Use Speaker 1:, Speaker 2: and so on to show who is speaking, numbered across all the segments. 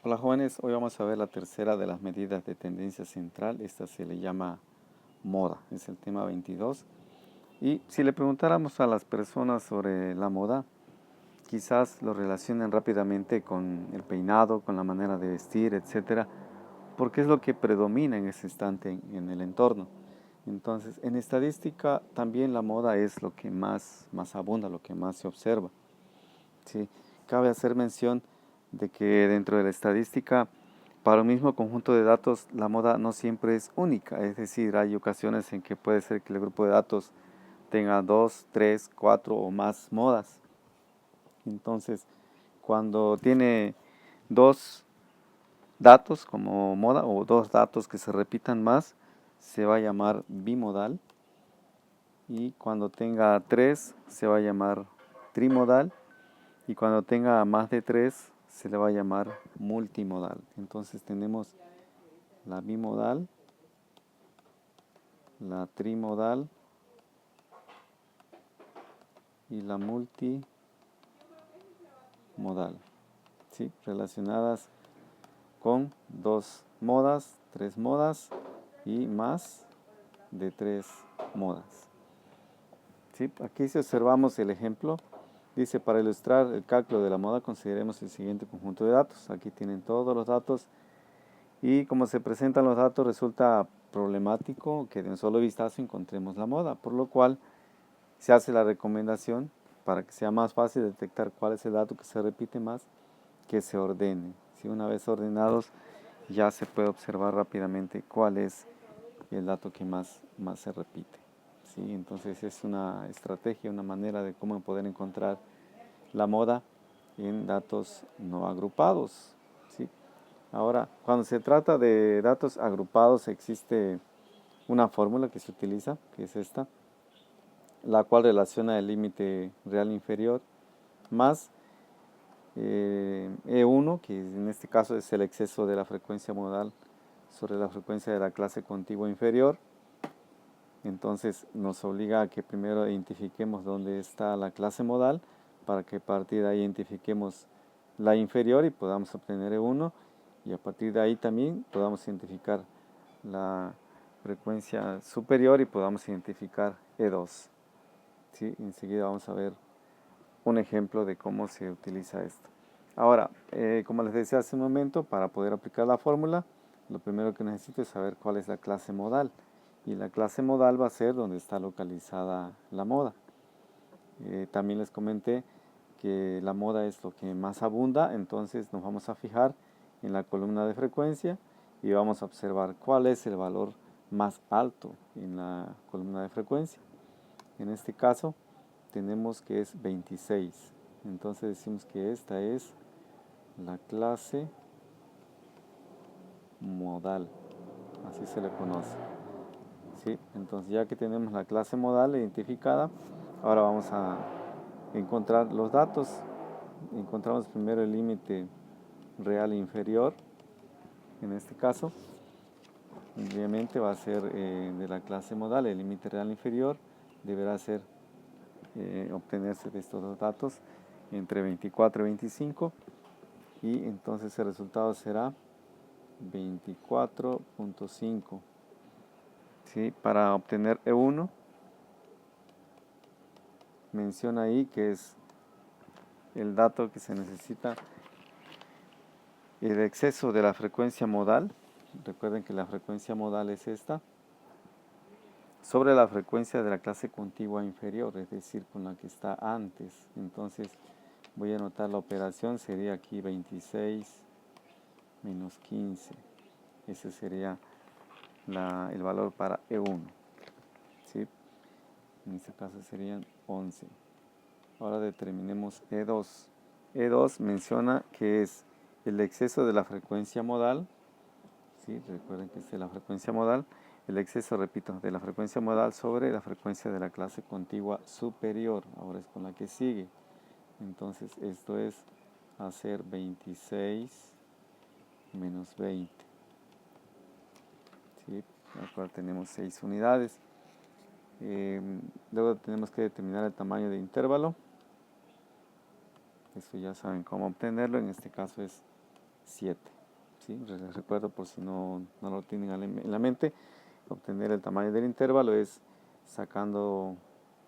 Speaker 1: Hola jóvenes, hoy vamos a ver la tercera de las medidas de tendencia central. Esta se le llama moda, es el tema 22. Y si le preguntáramos a las personas sobre la moda, quizás lo relacionen rápidamente con el peinado, con la manera de vestir, etcétera, porque es lo que predomina en ese instante en el entorno. Entonces, en estadística también la moda es lo que más abunda, lo que más se observa. ¿Sí? Cabe hacer mención de que dentro de la estadística, para un mismo conjunto de datos, la moda no siempre es única, es decir, hay ocasiones en que puede ser que el grupo de datos tenga dos, tres, cuatro o más modas. Entonces, cuando tiene dos datos como moda o dos datos que se repitan más, se va a llamar bimodal. Y cuando tenga tres, se va a llamar trimodal. Y cuando tenga más de tres, se le va a llamar multimodal. Entonces tenemos la bimodal, la trimodal y la multimodal, ¿sí? Relacionadas con dos modas, tres modas y más de tres modas. ¿Sí? Aquí si observamos el ejemplo, dice, para ilustrar el cálculo de la moda consideremos el siguiente conjunto de datos. Aquí tienen todos los datos y como se presentan los datos resulta problemático que de un solo vistazo encontremos la moda, por lo cual se hace la recomendación para que sea más fácil detectar cuál es el dato que se repite más, que se ordene. Si una vez ordenados ya se puede observar rápidamente cuál es el dato que más se repite. ¿Sí? Entonces es una estrategia, una manera de cómo poder encontrar la moda en datos no agrupados. ¿Sí? Ahora, cuando se trata de datos agrupados existe una fórmula que se utiliza, que es esta, la cual relaciona el límite real inferior más E1, que en este caso es el exceso de la frecuencia modal sobre la frecuencia de la clase contigua inferior. Entonces nos obliga a que primero identifiquemos dónde está la clase modal para que a partir de ahí identifiquemos la inferior y podamos obtener E1 y a partir de ahí también podamos identificar la frecuencia superior y podamos identificar E2. ¿Sí? Enseguida vamos a ver un ejemplo de cómo se utiliza esto. Ahora, como les decía hace un momento, para poder aplicar la fórmula, lo primero que necesito es saber cuál es la clase modal. Y la clase modal va a ser donde está localizada la moda. También les comenté que la moda es lo que más abunda, entonces nos vamos a fijar en la columna de frecuencia y vamos a observar cuál es el valor más alto en la columna de frecuencia. En este caso tenemos que es 26, entonces decimos que esta es la clase modal, así se le conoce. ¿Sí? Entonces ya que tenemos la clase modal identificada, ahora vamos a encontrar los datos. Encontramos primero el límite real inferior, en este caso, obviamente va a ser de la clase modal, el límite real inferior deberá ser obtenerse de estos dos datos entre 24 y 25 y entonces el resultado será 24.5. ¿Sí? Para obtener E1 menciona ahí que es el dato que se necesita, el exceso de la frecuencia modal. Recuerden que la frecuencia modal es esta sobre la frecuencia de la clase contigua inferior, es decir, con la que está antes. Entonces voy a anotar la operación, sería aquí 26 menos 15. Ese sería el valor para E1. ¿Sí? En este caso serían 11. Ahora determinemos E2. E2 menciona que es el exceso de la frecuencia modal. ¿Sí? Recuerden que es de la frecuencia modal. El exceso, repito, de la frecuencia modal sobre la frecuencia de la clase contigua superior. Ahora es con la que sigue. Entonces esto es hacer 26 menos 20. ¿Sí? Acá tenemos 6 unidades. Luego tenemos que determinar el tamaño de intervalo. Eso ya saben cómo obtenerlo. En este caso es 7. ¿Sí? Les recuerdo por si no lo tienen en la mente, obtener el tamaño del intervalo es sacando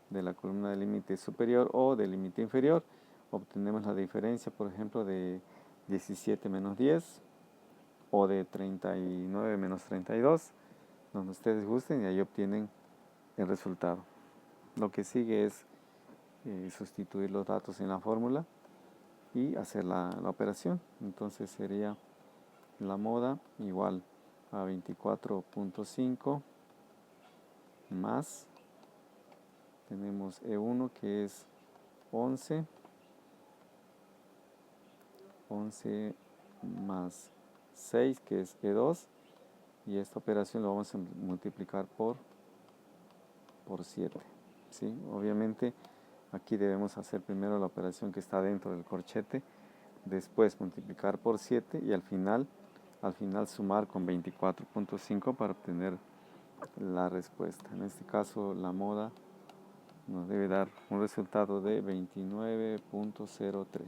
Speaker 1: de la columna del límite superior o del límite inferior, obtenemos la diferencia, por ejemplo, de 17 menos 10 o de 39 menos 32, donde ustedes gusten, y ahí obtienen el resultado. Lo que sigue es sustituir los datos en la fórmula y hacer la operación. Entonces sería la moda igual a 24.5 más, tenemos E1 que es 11 más 6 que es E2, y esta operación lo vamos a multiplicar por 7. ¿Sí? Obviamente aquí debemos hacer primero la operación que está dentro del corchete, después multiplicar por 7 y al final sumar con 24.5 para obtener la respuesta. En este caso la moda nos debe dar un resultado de 29.03.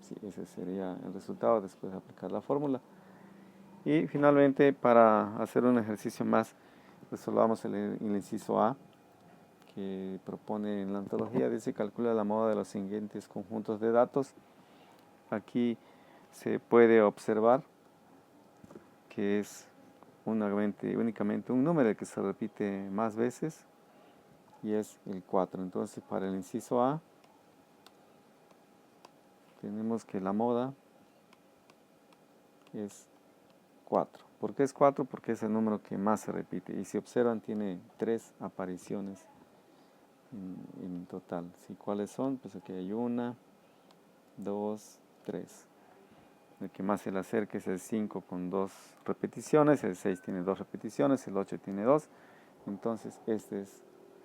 Speaker 1: Sí, ese sería el resultado después de aplicar la fórmula. Y finalmente, para hacer un ejercicio más, resolvamos el inciso A, que propone en la antología. Dice: calcula la moda de los siguientes conjuntos de datos. Aquí se puede observar que es únicamente un número que se repite más veces, y es el 4. Entonces, para el inciso A tenemos que la moda es 4. ¿Por qué es 4? Porque es el número que más se repite, y si observan tiene 3 apariciones en total. ¿Sí? ¿Cuáles son? Pues aquí hay 1, 2, 3. El que más se le acerca es el 5 con 2 repeticiones, el 6 tiene 2 repeticiones, el 8 tiene 2. Entonces este es